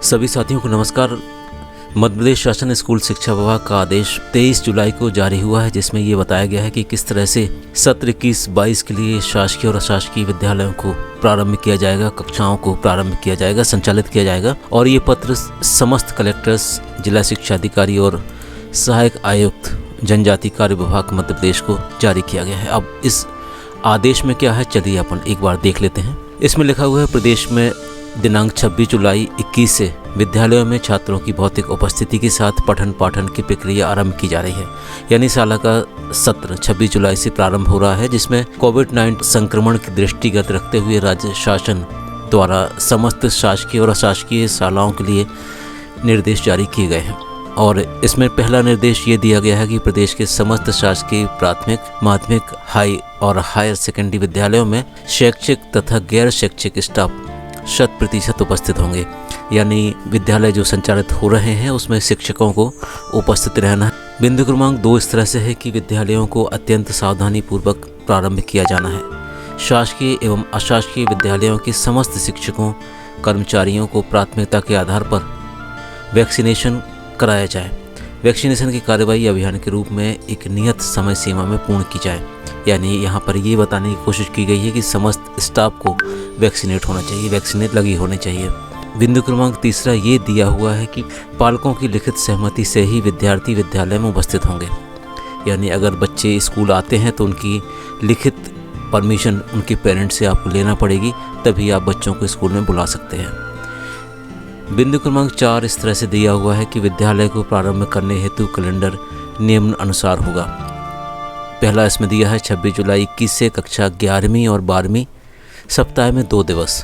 सभी साथियों को नमस्कार। मध्य प्रदेश शासन स्कूल शिक्षा विभाग का आदेश 23 जुलाई को जारी हुआ है, जिसमें ये बताया गया है कि किस तरह से सत्र 21-22 के लिए शासकीय और अशासकीय विद्यालयों को प्रारंभ किया जाएगा, कक्षाओं को प्रारंभ किया जाएगा, संचालित किया जाएगा। और ये पत्र समस्त कलेक्टर्स, जिला शिक्षा अधिकारी और सहायक आयुक्त जनजाति कार्य विभाग मध्य प्रदेश को जारी किया गया है। अब इस आदेश में क्या है, चलिए अपन एक बार देख लेते हैं। इसमें लिखा हुआ है, प्रदेश में दिनांक 26 जुलाई 21 से विद्यालयों में छात्रों की भौतिक उपस्थिति के साथ पठन पाठन की प्रक्रिया आरंभ की जा रही है। यानी साल का सत्र 26 जुलाई से प्रारंभ हो रहा है, जिसमें कोविड-19 संक्रमण की दृष्टिगत रखते हुए राज्य शासन द्वारा समस्त शासकीय और अशासकीय शालाओं के लिए निर्देश जारी किए गए हैं। और इसमें पहला निर्देश ये दिया गया है कि प्रदेश के समस्त शासकीय प्राथमिक, माध्यमिक, हाई और हायर सेकेंडरी विद्यालयों में शैक्षिक तथा गैर शैक्षिक स्टाफ 100% उपस्थित होंगे। यानी विद्यालय जो संचालित हो रहे हैं उसमें शिक्षकों को उपस्थित रहना है। बिंदु क्रमांक 2 इस तरह से है कि विद्यालयों को अत्यंत सावधानी पूर्वक प्रारंभ किया जाना है। शासकीय एवं अशासकीय विद्यालयों के समस्त शिक्षकों, कर्मचारियों को प्राथमिकता के आधार पर वैक्सीनेशन कराया जाए। वैक्सीनेशन की कार्यवाही अभियान के रूप में एक नियत समय सीमा में पूर्ण की जाए। यानी यहाँ पर ये बताने की कोशिश की गई है कि समस्त स्टाफ को वैक्सीनेट होना चाहिए, वैक्सीनेट लगी होनी चाहिए। बिंदु क्रमांक 3 ये दिया हुआ है कि पालकों की लिखित सहमति से ही विद्यार्थी विद्यालय में उपस्थित होंगे। यानी अगर बच्चे स्कूल आते हैं तो उनकी लिखित परमिशन उनके पेरेंट्स से आपको लेना पड़ेगी, तभी आप बच्चों को स्कूल में बुला सकते हैं। बिंदु क्रमांक 4 इस तरह से दिया हुआ है कि विद्यालय को प्रारंभ करने हेतु कैलेंडर निम्न अनुसार होगा। पहला इसमें दिया है 26 जुलाई 21 से कक्षा 11वीं और 12वीं सप्ताह में 2 दिवस।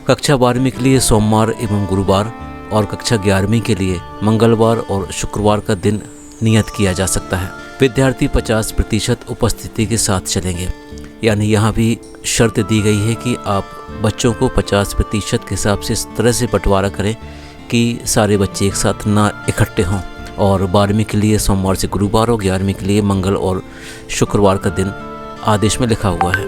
कक्षा 12वीं के लिए सोमवार एवं गुरुवार और कक्षा 11वीं के लिए मंगलवार और शुक्रवार का दिन नियत किया जा सकता है। विद्यार्थी 50% उपस्थिति के साथ चलेंगे। यानी यहाँ भी शर्त दी गई है कि आप बच्चों को 50% के हिसाब से इस तरह से बंटवारा करें कि सारे बच्चे एक साथ ना इकट्ठे हों। और 12वीं के लिए सोमवार से गुरुवार और 11वीं के लिए मंगल और शुक्रवार का दिन आदेश में लिखा हुआ है।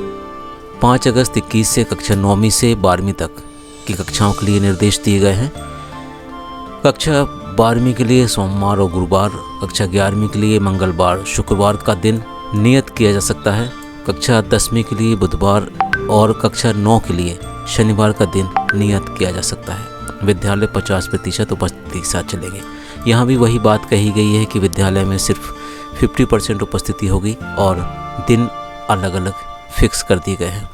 5 अगस्त 21 से कक्षा 9वीं से 12वीं तक की कक्षाओं के लिए निर्देश दिए गए हैं। कक्षा 12वीं के लिए सोमवार और गुरुवार, कक्षा 11वीं के लिए मंगलवार, शुक्रवार का दिन नियत किया जा सकता है। कक्षा 10वीं के लिए बुधवार और कक्षा 9 के लिए शनिवार का दिन नियत किया जा सकता है। विद्यालय 50% उपस्थिति के साथ चलेंगे। यहाँ भी वही बात कही गई है कि विद्यालय में सिर्फ 50% उपस्थिति होगी और दिन अलग अलग फिक्स कर दिए गए हैं।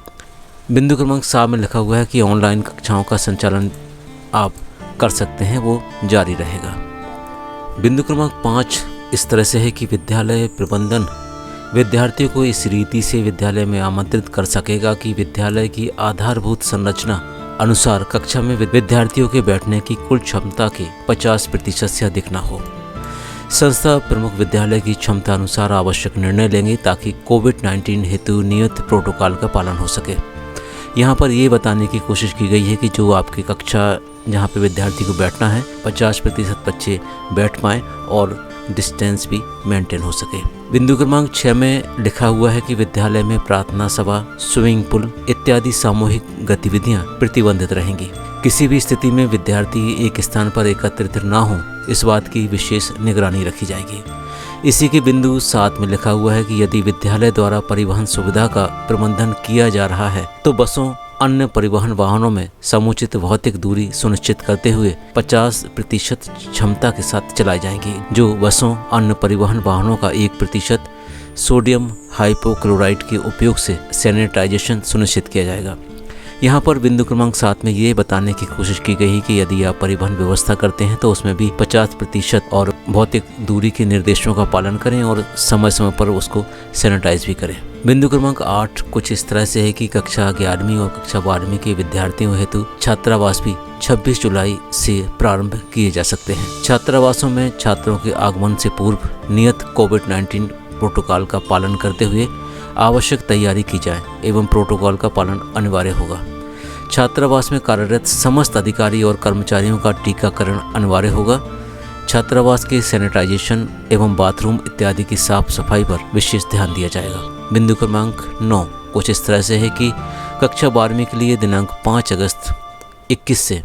बिंदु क्रमांक 7 में लिखा हुआ है कि ऑनलाइन कक्षाओं का संचालन आप कर सकते हैं, वो जारी रहेगा। बिंदु क्रमांक 5 इस तरह से है कि विद्यालय प्रबंधन विद्यार्थियों को इस रीति से विद्यालय में आमंत्रित कर सकेगा कि विद्यालय की आधारभूत संरचना अनुसार कक्षा में विद्यार्थियों के बैठने की कुल क्षमता के 50% से अधिक न हो। संस्था प्रमुख विद्यालय की क्षमता अनुसार आवश्यक निर्णय लेंगे ताकि कोविड-19 हेतु नियत प्रोटोकॉल का पालन हो सके। यहाँ पर ये बताने की कोशिश की गई है कि जो आपकी कक्षा जहाँ पे विद्यार्थी को बैठना है 50% बच्चे बैठ पाएँ और डिस्टेंस भी मेंटेन हो सके। बिंदु क्रमांक 6 में लिखा हुआ है कि विद्यालय में प्रार्थना सभा, स्विमिंग पूल इत्यादि सामूहिक गतिविधियां प्रतिबंधित रहेंगी। किसी भी स्थिति में विद्यार्थी एक स्थान पर एकत्रित ना हो, इस बात की विशेष निगरानी रखी जाएगी। इसी के बिंदु 7 में लिखा हुआ है कि यदि विद्यालय द्वारा परिवहन सुविधा का प्रबंधन किया जा रहा है तो बसों, अन्य परिवहन वाहनों में समुचित भौतिक दूरी सुनिश्चित करते हुए 50% क्षमता के साथ चलाई जाएंगी। जो बसों, अन्य परिवहन वाहनों का 1% सोडियम हाइपोक्लोराइड के उपयोग से सैनिटाइजेशन सुनिश्चित किया जाएगा। यहाँ पर बिंदु क्रमांक 7 में ये बताने की कोशिश की गई है कि यदि आप परिवहन व्यवस्था करते हैं तो उसमें भी 50% और भौतिक दूरी के निर्देशों का पालन करें और समय समय पर उसको सैनिटाइज भी करें। बिंदु क्रमांक 8 कुछ इस तरह से है कि कक्षा 11वीं और कक्षा 12वीं के विद्यार्थियों हेतु छात्रावास भी 26 जुलाई से प्रारंभ किए जा सकते हैं। छात्रावासों में छात्रों के आगमन से पूर्व नियत कोविड-19 प्रोटोकॉल का पालन करते हुए आवश्यक तैयारी की जाए एवं प्रोटोकॉल का पालन अनिवार्य होगा। छात्रावास में कार्यरत समस्त अधिकारी और कर्मचारियों का टीकाकरण अनिवार्य होगा। छात्रावास के सैनिटाइजेशन एवं बाथरूम इत्यादि की साफ सफाई पर विशेष ध्यान दिया जाएगा। बिंदु क्रमांक 9 कुछ इस तरह से है कि कक्षा 12वीं के लिए दिनांक 5 अगस्त 21 से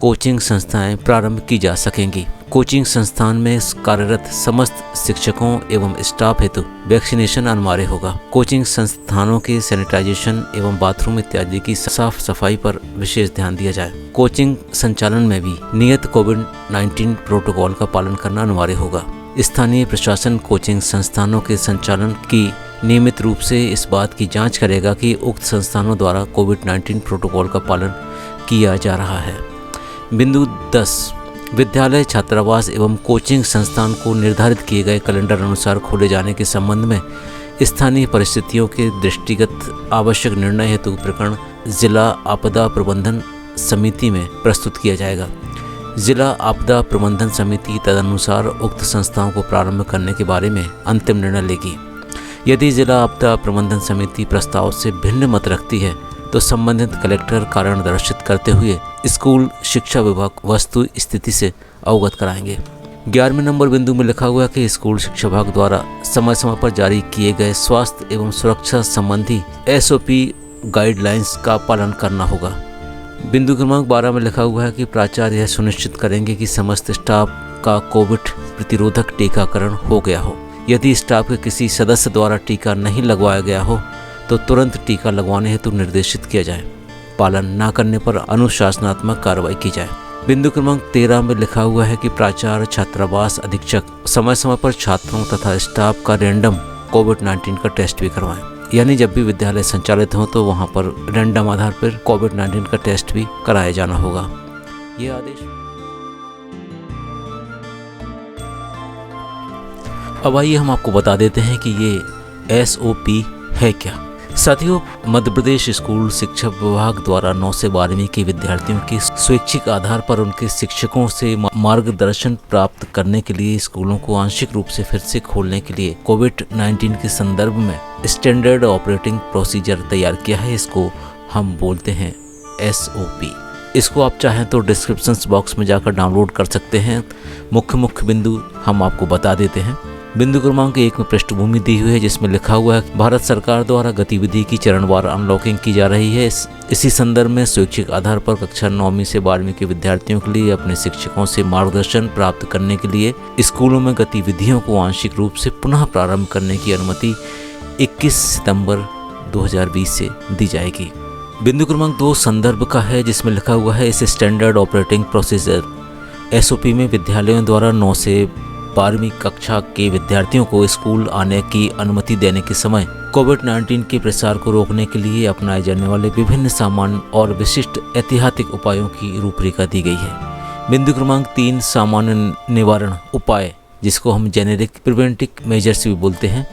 कोचिंग संस्थाएं प्रारंभ की जा सकेंगी। कोचिंग संस्थान में कार्यरत समस्त शिक्षकों एवं स्टाफ हेतु वैक्सीनेशन अनिवार्य होगा। कोचिंग संस्थानों के सैनिटाइजेशन एवं बाथरूम इत्यादि की साफ सफाई पर विशेष ध्यान दिया जाए। कोचिंग संचालन में भी नियत कोविड-19 प्रोटोकॉल का पालन करना अनिवार्य होगा। स्थानीय प्रशासन कोचिंग संस्थानों के संचालन की नियमित रूप से इस बात की जांच करेगा कि उक्त संस्थानों द्वारा कोविड-19 प्रोटोकॉल का पालन किया जा रहा है। बिंदु 10, विद्यालय, छात्रावास एवं कोचिंग संस्थान को निर्धारित किए गए कैलेंडर अनुसार खोले जाने के संबंध में स्थानीय परिस्थितियों के दृष्टिगत आवश्यक निर्णय हेतु प्रकरण जिला आपदा प्रबंधन समिति में प्रस्तुत किया जाएगा। जिला आपदा प्रबंधन समिति तदनुसार उक्त संस्थाओं को प्रारंभ करने के बारे में अंतिम निर्णय लेगी। यदि जिला आपदा प्रबंधन समिति प्रस्ताव से भिन्न मत रखती है तो संबंधित कलेक्टर कारण दर्शित करते हुए स्कूल शिक्षा विभाग वस्तु स्थिति से अवगत कराएंगे। 11वें नंबर बिंदु में लिखा हुआ है कि स्कूल शिक्षा विभाग द्वारा समय समय पर जारी किए गए स्वास्थ्य एवं सुरक्षा संबंधी SOP गाइडलाइंस का पालन करना होगा। बिंदु क्रमांक 12 में लिखा हुआ है कि प्राचार्य यह सुनिश्चित करेंगे कि समस्त स्टाफ का कोविड प्रतिरोधक टीकाकरण हो गया हो। यदि स्टाफ के किसी सदस्य द्वारा टीका नहीं लगवाया गया हो तो तुरंत टीका लगवाने हेतु निर्देशित किया जाए। पालन न करने पर अनुशासनात्मक कार्रवाई की जाए। बिंदु क्रमांक 13 में लिखा हुआ है कि प्राचार्य, छात्रावास अधीक्षक समय समय पर छात्रों तथा स्टाफ का रैंडम कोविड-19 का टेस्ट भी करवाएं। यानी जब भी विद्यालय संचालित हो तो वहां पर रैंडम आधार पर कोविड-19 का टेस्ट भी कराया जाना होगा। ये आदेश अब आइए हम आपको बता देते हैं कि ये SOP है क्या। साथियों, मध्य प्रदेश स्कूल शिक्षा विभाग द्वारा 9 से 12वीं के विद्यार्थियों के स्वैच्छिक आधार पर उनके शिक्षकों से मार्गदर्शन प्राप्त करने के लिए स्कूलों को आंशिक रूप से फिर से खोलने के लिए कोविड-19 के संदर्भ में स्टैंडर्ड ऑपरेटिंग प्रोसीजर तैयार किया है। इसको हम बोलते हैं SOP। इसको आप चाहें तो डिस्क्रिप्शन बॉक्स में जाकर डाउनलोड कर सकते हैं। मुख्य बिंदु हम आपको बता देते हैं। बिंदु क्रमांक 1 में पृष्ठभूमि दी हुई है जिसमें लिखा हुआ है भारत सरकार द्वारा गतिविधि की चरणवार अनलॉकिंग की जा रही है। इसी संदर्भ में स्वैच्छिक आधार पर कक्षा 9वीं से 12वीं के विद्यार्थियों के लिए अपने शिक्षकों से मार्गदर्शन प्राप्त करने के लिए स्कूलों में गतिविधियों को आंशिक रूप से पुनः प्रारंभ करने की अनुमति 21 सितंबर 2020 से दी जाएगी। बिंदु क्रमांक 2 संदर्भ का है जिसमें लिखा हुआ है इस स्टैंडर्ड ऑपरेटिंग प्रोसीजर SOP में विद्यालयों द्वारा 9 से 12वीं कक्षा के विद्यार्थियों को स्कूल आने की अनुमति देने के समय कोविड-19 के प्रसार को रोकने के लिए अपनाए जाने वाले विभिन्न सामान्य और विशिष्ट ऐतिहासिक उपायों की रूपरेखा दी गई है। बिंदु क्रमांक 3 सामान्य निवारण उपाय, जिसको हम जेनेरिक प्रिवेंटिव मेजर्स भी बोलते हैं।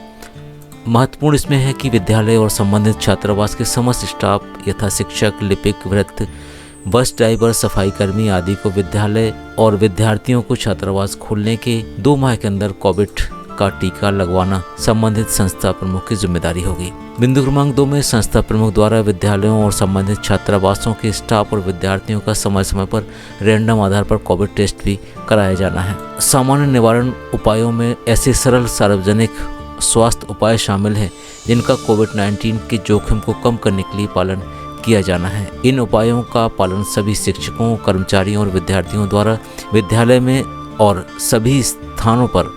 महत्वपूर्ण इसमें है कि विद्यालय और संबंधित छात्रावास के समस्त स्टाफ यथा शिक्षक, लिपिक, वृत्त, बस ड्राइवर, सफाई कर्मी आदि को विद्यालय और विद्यार्थियों को छात्रावास खोलने के 2 माह के अंदर कोविड का टीका लगवाना संबंधित संस्था प्रमुख की जिम्मेदारी होगी। बिंदु क्रमांक 2 में संस्था प्रमुख द्वारा विद्यालयों और संबंधित छात्रावासों के स्टाफ और विद्यार्थियों का समय समय पर रैंडम आधार पर कोविड टेस्ट भी कराया जाना है। सामान्य निवारण उपायों में ऐसे सरल सार्वजनिक स्वास्थ्य उपाय शामिल हैं जिनका कोविड-19 के जोखिम को कम करने के लिए पालन किया जाना है। इन उपायों का पालन सभी शिक्षकों, कर्मचारियों और विद्यार्थियों द्वारा विद्यालय में और सभी स्थानों पर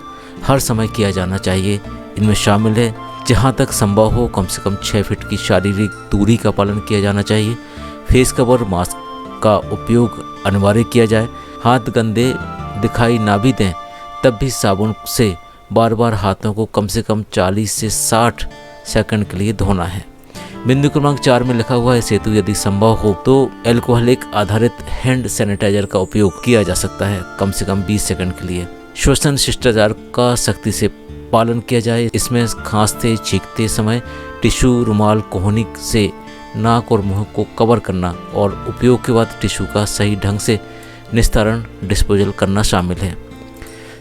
हर समय किया जाना चाहिए। इनमें शामिल है जहां तक संभव हो कम से कम 6 फीट की शारीरिक दूरी का पालन किया जाना चाहिए। फेस कवर, मास्क का उपयोग अनिवार्य किया जाए। हाथ गंदे दिखाई ना भी दें तब भी साबुन से बार बार हाथों को कम से कम 40 से 60 सेकंड के लिए धोना है। बिंदु क्रमांक 4 में लिखा हुआ है इस हेतु यदि संभव हो तो एल्कोहलिक आधारित हैंड सैनिटाइजर का उपयोग किया जा सकता है कम से कम 20 सेकंड के लिए। श्वसन शिष्टाचार का सख्ती से पालन किया जाए। इसमें खांसते छींकते समय टिश्यू, रुमाल, कोहनी से नाक और मुंह को कवर करना और उपयोग के बाद टिश्यू का सही ढंग से निस्तारण डिस्पोजल करना शामिल है।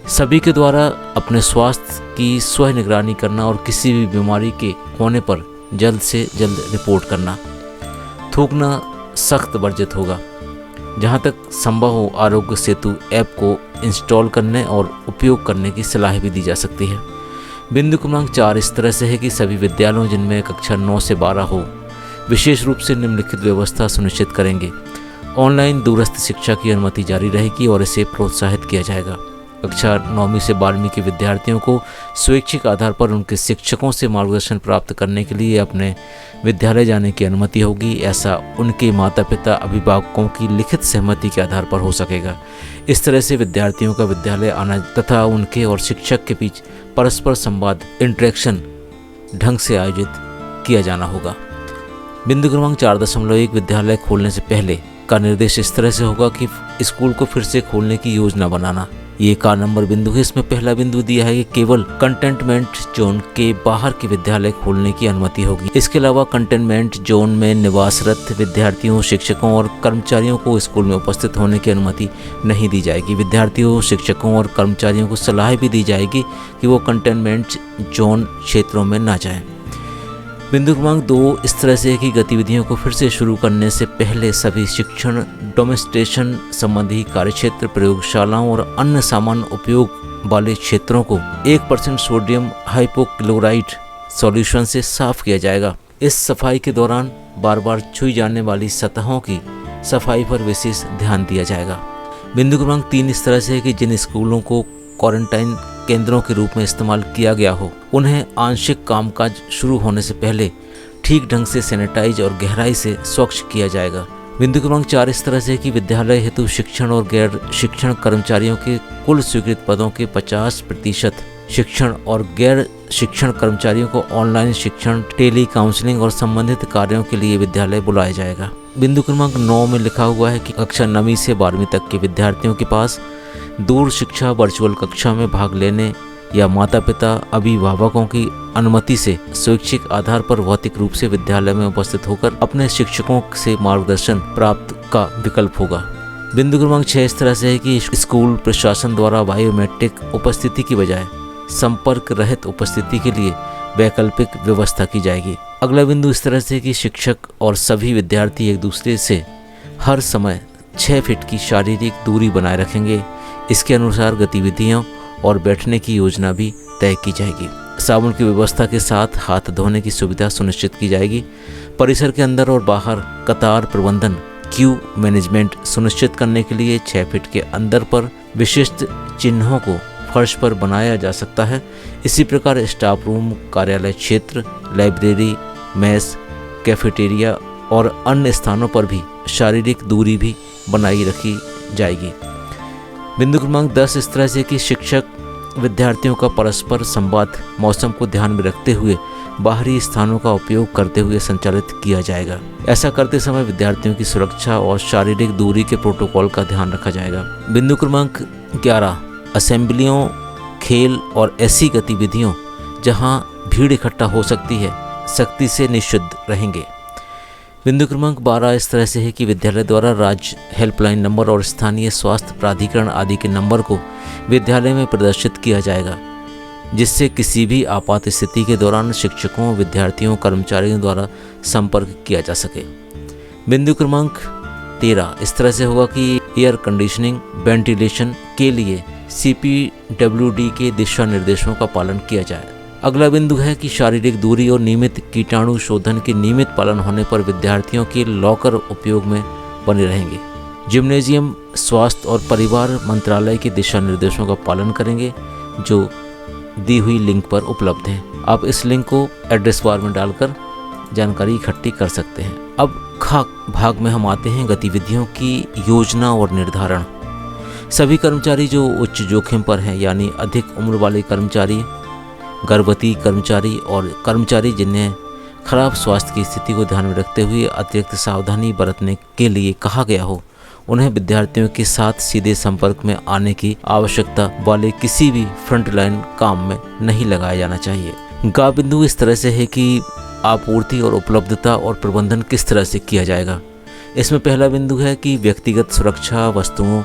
सभी के द्वारा अपने स्वास्थ्य की स्वयं निगरानी करना और किसी भी बीमारी के होने पर जल्द से जल्द रिपोर्ट करना। थूकना सख्त वर्जित होगा। जहां तक संभव हो आरोग्य सेतु ऐप को इंस्टॉल करने और उपयोग करने की सलाह भी दी जा सकती है। बिंदु क्रमांक 4 इस तरह से है कि सभी विद्यालयों जिनमें कक्षा 9 से 12 हो विशेष रूप से निम्नलिखित व्यवस्था सुनिश्चित करेंगे। ऑनलाइन दूरस्थ शिक्षा की अनुमति जारी रहेगी और इसे प्रोत्साहित किया जाएगा। कक्षा 9वीं से 12वीं के विद्यार्थियों को स्वैच्छिक आधार पर उनके शिक्षकों से मार्गदर्शन प्राप्त करने के लिए अपने विद्यालय जाने की अनुमति होगी। ऐसा उनके माता पिता अभिभावकों की लिखित सहमति के आधार पर हो सकेगा। इस तरह से विद्यार्थियों का विद्यालय आना तथा उनके और शिक्षक के बीच परस्पर संवाद इंटरेक्शन ढंग से आयोजित किया जाना होगा। बिंदु क्रमांक 4.1 विद्यालय खोलने से पहले का निर्देश इस तरह से होगा कि स्कूल को फिर से खोलने की योजना बनाना। ये 1 नंबर बिंदु है। इसमें पहला बिंदु दिया है कि केवल कंटेनमेंट जोन के बाहर के विद्यालय खोलने की अनुमति होगी। इसके अलावा कंटेनमेंट जोन में निवासरत विद्यार्थियों, शिक्षकों और कर्मचारियों को स्कूल में उपस्थित होने की अनुमति नहीं दी जाएगी। विद्यार्थियों, शिक्षकों और कर्मचारियों को सलाह भी दी जाएगी कि वो कंटेनमेंट जोन क्षेत्रों में ना जाएं। बिंदु क्रमांक 2 इस तरह से है कि गतिविधियों को फिर से शुरू करने से पहले सभी शिक्षण डेमोन्स्ट्रेशन संबंधी कार्यक्षेत्र, प्रयोगशालाओं और अन्य सामान्य उपयोग वाले क्षेत्रों को 1% सोडियम हाइपोक्लोराइड सॉल्यूशन से साफ किया जाएगा। इस सफाई के दौरान बार बार छुई जाने वाली सतहों की सफाई पर विशेष ध्यान दिया जाएगा। बिंदु क्रमांक 3 इस तरह से है कि जिन स्कूलों को क्वारंटाइन केंद्रों के रूप में इस्तेमाल किया गया हो, उन्हें आंशिक कामकाज शुरू होने से पहले ठीक ढंग से सैनिटाइज और गहराई से स्वच्छ किया जाएगा। बिंदु क्रमांक 4 इस तरह से कि विद्यालय हेतु शिक्षण और गैर शिक्षण कर्मचारियों के कुल स्वीकृत पदों के 50% शिक्षण और गैर शिक्षण कर्मचारियों को ऑनलाइन शिक्षण, टेली काउंसलिंग और संबंधित कार्यों के लिए विद्यालय बुलाया जाएगा। बिंदु क्रमांक 9 में लिखा हुआ है कि कक्षा 9वीं से 12वीं तक के विद्यार्थियों के पास दूर शिक्षा वर्चुअल कक्षा में भाग लेने या माता पिता अभिभावकों की अनुमति से स्वैच्छिक आधार पर भौतिक रूप से विद्यालय में उपस्थित होकर अपने शिक्षकों से मार्गदर्शन प्राप्त का विकल्प होगा। बिंदु क्रमांक 6 इस तरह से है कि स्कूल प्रशासन द्वारा बायोमेट्रिक उपस्थिति की बजाय संपर्क रहित उपस्थिति के लिए वैकल्पिक व्यवस्था की जाएगी। अगला बिंदु इस तरह से कि शिक्षक और सभी विद्यार्थी एक दूसरे से हर समय 6 फीट की शारीरिक दूरी बनाए रखेंगे। इसके अनुसार गतिविधियों और बैठने की योजना भी तय की जाएगी। साबुन की व्यवस्था के साथ हाथ धोने की सुविधा सुनिश्चित की जाएगी। परिसर के अंदर और बाहर कतार प्रबंधन, क्यू मैनेजमेंट सुनिश्चित करने के लिए 6 फीट के अंदर पर विशिष्ट चिन्हों को फर्श पर बनाया जा सकता है। इसी प्रकार स्टाफ रूम, कार्यालय क्षेत्र, लाइब्रेरी, मेस, कैफेटेरिया और अन्य स्थानों पर भी शारीरिक दूरी भी बनाई रखी जाएगी। बिंदु क्रमांक 10 इस तरह से कि शिक्षक विद्यार्थियों का परस्पर संवाद मौसम को ध्यान में रखते हुए बाहरी स्थानों का उपयोग करते हुए संचालित किया जाएगा। ऐसा करते समय विद्यार्थियों की सुरक्षा और शारीरिक दूरी के प्रोटोकॉल का ध्यान रखा जाएगा। बिंदु क्रमांक 11 असेंबलियों, खेल और ऐसी गतिविधियों जहां भीड़ इकट्ठा हो सकती है सख्ती से निषिद्ध रहेंगे। बिंदु क्रमांक 12 इस तरह से है कि विद्यालय द्वारा राज्य हेल्पलाइन नंबर और स्थानीय स्वास्थ्य प्राधिकरण आदि के नंबर को विद्यालय में प्रदर्शित किया जाएगा, जिससे किसी भी आपात स्थिति के दौरान शिक्षकों, विद्यार्थियों, कर्मचारियों द्वारा संपर्क किया जा सके। बिंदु क्रमांक 13 इस तरह से होगा कि एयर कंडीशनिंग, वेंटिलेशन के लिए CPWD के दिशा निर्देशों का पालन किया जाए। अगला बिंदु है कि शारीरिक दूरी और नियमित कीटाणु शोधन के नियमित पालन होने पर विद्यार्थियों के लॉकर उपयोग में बने रहेंगे। जिम्नेजियम स्वास्थ्य और परिवार मंत्रालय के दिशा निर्देशों का पालन करेंगे जो दी हुई लिंक पर उपलब्ध है। आप इस लिंक को एड्रेस बार में डालकर जानकारी इकट्ठी कर सकते हैं। अब ख भाग में हम आते हैं गतिविधियों की योजना और निर्धारण। सभी कर्मचारी जो उच्च जोखिम पर हैं, यानी अधिक उम्र वाले कर्मचारी, गर्भवती कर्मचारी और कर्मचारी जिन्हें खराब स्वास्थ्य की स्थिति को ध्यान में रखते हुए अतिरिक्त सावधानी बरतने के लिए कहा गया हो, उन्हें विद्यार्थियों के साथ सीधे संपर्क में आने की आवश्यकता वाले किसी भी फ्रंटलाइन काम में नहीं लगाया जाना चाहिए। गा बिंदु इस तरह से है कि आपूर्ति और उपलब्धता और प्रबंधन किस तरह से किया जाएगा। इसमें पहला बिंदु है कि व्यक्तिगत सुरक्षा वस्तुओं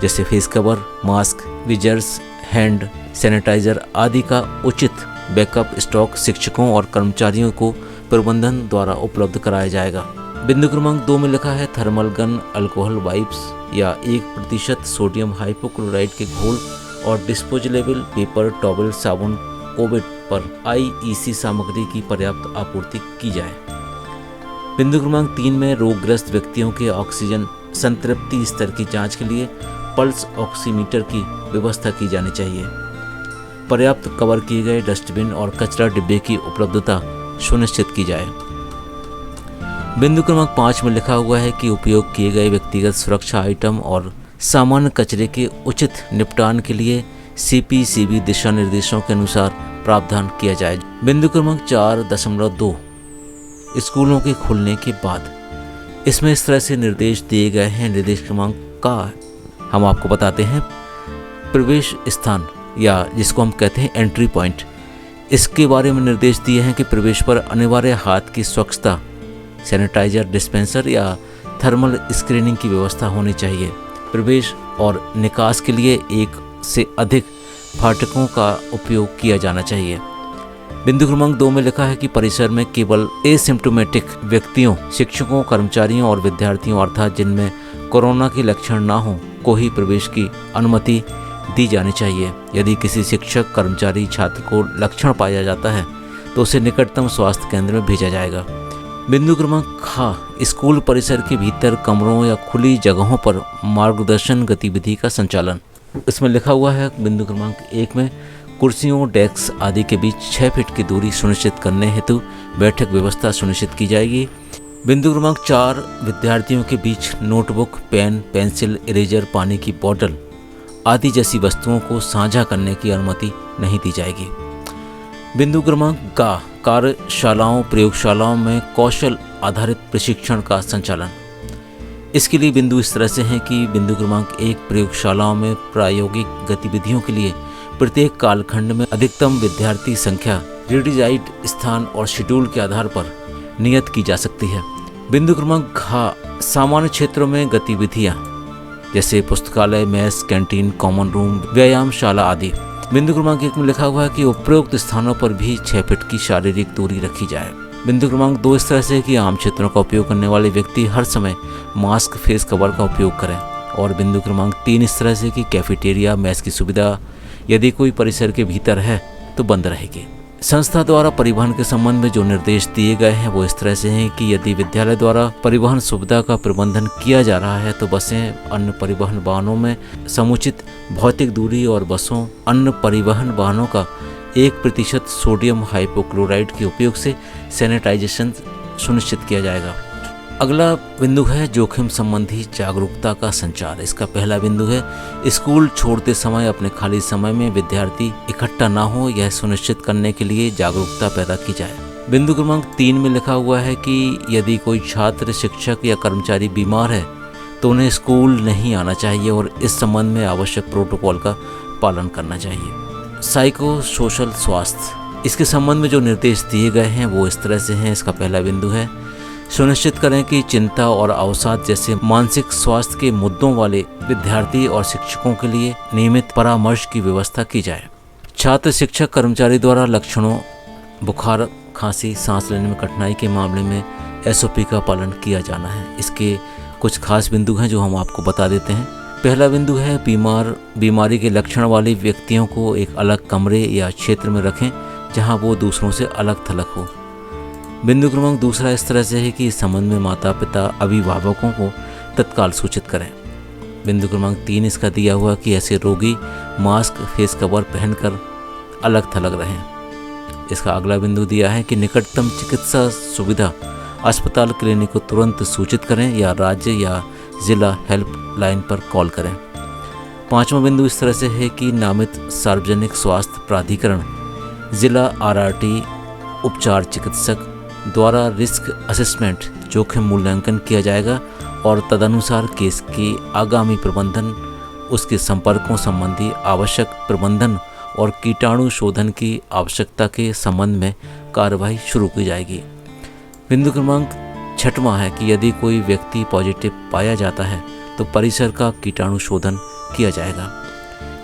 जैसे face cover, mask, visors, hand sanitiser आदि का उचित बैकअप स्टॉक शिक्षकों और कर्मचारियों को प्रबंधन द्वारा उपलब्ध कराया जाएगा। बिंदु क्रमांक 2 में लिखा है थर्मल गन, अल्कोहल वाइप्स या 1% सोडियम हाइपोक्लोराइड के घोल और डिस्पोजेबल पेपर टॉवल, साबुन, कोविड पर IEC सामग्री की पर्याप्त आपूर्ति की जाए। बिंदु क्रमांक 3 में रोगग्रस्त व्यक्तियों के ऑक्सीजन संतृप्ति स्तर की जांच के लिए पल्स ऑक्सीमीटर की व्यवस्था की जानी चाहिए। पर्याप्त कवर किए गए डस्टबिन और कचरा डिब्बे की उपलब्धता सुनिश्चित की जाए। बिंदु क्रमांक 5 में लिखा हुआ है कि उपयोग किए गए व्यक्तिगत सुरक्षा आइटम और सामान्य कचरे के उचित निपटान के लिए CPCB दिशा निर्देशों के अनुसार प्रावधान किया जाए। बिंदु क्रमांक 4.2 स्कूलों के खुलने के बाद, इसमें इस तरह से निर्देश दिए गए हैं। निर्देश क्रमांक का हम आपको बताते हैं। प्रवेश स्थान या जिसको हम कहते हैं एंट्री पॉइंट, इसके बारे में निर्देश दिए हैं कि प्रवेश पर अनिवार्य हाथ की स्वच्छता, सैनिटाइजर डिस्पेंसर या थर्मल स्क्रीनिंग की व्यवस्था होनी चाहिए। प्रवेश और निकास के लिए एक से अधिक फाटकों का उपयोग किया जाना चाहिए। बिंदु क्रमांक 2 में लिखा है कि परिसर में केवल एसिम्प्टोमेटिक व्यक्तियों, शिक्षकों, कर्मचारियों और विद्यार्थियों अर्थात जिनमें कोरोना के लक्षण ना हो को ही प्रवेश की अनुमति दी जानी चाहिए। यदि किसी शिक्षक, कर्मचारी, छात्र को लक्षण पाया जाता है तो उसे निकटतम स्वास्थ्य केंद्र में भेजा जाएगा। बिंदु क्रमांक ख, स्कूल परिसर के भीतर कमरों या खुली जगहों पर मार्गदर्शन गतिविधि का संचालन। इसमें लिखा हुआ है बिंदु क्रमांक 1 में कुर्सियों, डेस्क आदि के बीच 6 फीट की दूरी सुनिश्चित करने हेतु बैठक व्यवस्था सुनिश्चित की जाएगी। बिंदु क्रमांक 4, विद्यार्थियों के बीच नोटबुक, पेन, पेंसिल, इरेजर, पानी की बोतल आदि जैसी वस्तुओं को साझा करने की अनुमति नहीं दी जाएगी। बिंदु क्रमांक ग, कार्यशालाओं, प्रयोगशालाओं में कौशल आधारित प्रशिक्षण का संचालन। इसके लिए बिंदु इस तरह से हैं कि बिंदु क्रमांक 1, प्रयोगशालाओं में प्रायोगिक गतिविधियों के लिए प्रत्येक कालखंड में अधिकतम विद्यार्थी संख्या रिडिजाइड स्थान और शेड्यूल के आधार पर नियत की जा सकती है। बिंदु क्रमांक घ, सामान्य क्षेत्रों में गतिविधियां जैसे पुस्तकालय, मेस, कैंटीन, कॉमन रूम, व्यायामशाला आदि। बिंदु क्रमांक 1 में लिखा हुआ है कि उपरोक्त स्थानों पर भी 6 फीट की शारीरिक दूरी रखी जाए। बिंदु क्रमांक 2 इस तरह से कि आम क्षेत्रों का उपयोग करने वाले व्यक्ति हर समय मास्क, फेस कवर का उपयोग करें। और बिंदु क्रमांक 3 इस तरह से कि कैफेटेरिया, मेस की सुविधा यदि कोई परिसर के भीतर है तो बंद रहेगी। संस्था द्वारा परिवहन के संबंध में जो निर्देश दिए गए हैं वो इस तरह से हैं कि यदि विद्यालय द्वारा परिवहन सुविधा का प्रबंधन किया जा रहा है तो बसें, अन्य परिवहन वाहनों में समुचित भौतिक दूरी और बसों, अन्य परिवहन वाहनों का 1% सोडियम हाइपोक्लोराइड के उपयोग से सैनिटाइजेशन सुनिश्चित किया जाएगा। अगला बिंदु है जोखिम संबंधी जागरूकता का संचार। इसका पहला बिंदु है स्कूल छोड़ते समय अपने खाली समय में विद्यार्थी इकट्ठा ना हो, यह सुनिश्चित करने के लिए जागरूकता पैदा की जाए। बिंदु क्रमांक 3 में लिखा हुआ है कि यदि कोई छात्र, शिक्षक या कर्मचारी बीमार है तो उन्हें स्कूल नहीं आना चाहिए और इस संबंध में आवश्यक प्रोटोकॉल का पालन करना चाहिए। साइको सोशल स्वास्थ्य, इसके संबंध में जो निर्देश दिए गए हैं वो इस तरह से हैं। इसका पहला बिंदु है सुनिश्चित करें कि चिंता और अवसाद जैसे मानसिक स्वास्थ्य के मुद्दों वाले विद्यार्थी और शिक्षकों के लिए नियमित परामर्श की व्यवस्था की जाए। छात्र, शिक्षक, कर्मचारी द्वारा लक्षणों बुखार, खांसी, सांस लेने में कठिनाई के मामले में SOP का पालन किया जाना है। इसके कुछ खास बिंदु हैं जो हम आपको बता देते हैं। पहला बिंदु है बीमारी के लक्षण वाले व्यक्तियों को एक अलग कमरे या क्षेत्र में रखें जहां वो दूसरों से अलग थलग हो। बिंदु क्रमांक 2 इस तरह से है कि इस संबंध में माता पिता, अभिभावकों को तत्काल सूचित करें। बिंदु क्रमांक 3 इसका दिया हुआ कि ऐसे रोगी मास्क, फेस कवर पहनकर अलग थलग रहें। इसका अगला बिंदु दिया है कि निकटतम चिकित्सा सुविधा अस्पताल, क्लिनिक को तुरंत सूचित करें या राज्य या जिला हेल्पलाइन पर कॉल करें। 5वां बिंदु इस तरह से है कि नामित सार्वजनिक स्वास्थ्य प्राधिकरण, जिला RRT उपचार चिकित्सक द्वारा रिस्क असेसमेंट, जोखिम मूल्यांकन किया जाएगा और तदनुसार केस की आगामी प्रबंधन, उसके संपर्कों संबंधी आवश्यक प्रबंधन और कीटाणु शोधन की आवश्यकता के संबंध में कार्रवाई शुरू की जाएगी। बिंदु क्रमांक 6वां है कि यदि कोई व्यक्ति पॉजिटिव पाया जाता है तो परिसर का कीटाणु शोधन किया जाएगा।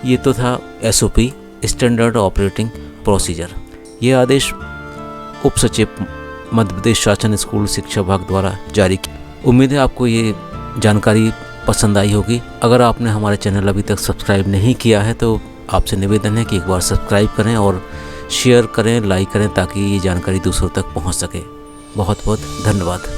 ये तो था SOP, स्टैंडर्ड ऑपरेटिंग प्रोसीजर। ये आदेश उप सचिव मध्य प्रदेश शासन स्कूल शिक्षा विभाग द्वारा जारी की। उम्मीद है आपको ये जानकारी पसंद आई होगी। अगर आपने हमारे चैनल अभी तक सब्सक्राइब नहीं किया है तो आपसे निवेदन है कि एक बार सब्सक्राइब करें और शेयर करें, लाइक करें ताकि ये जानकारी दूसरों तक पहुंच सके। बहुत बहुत धन्यवाद।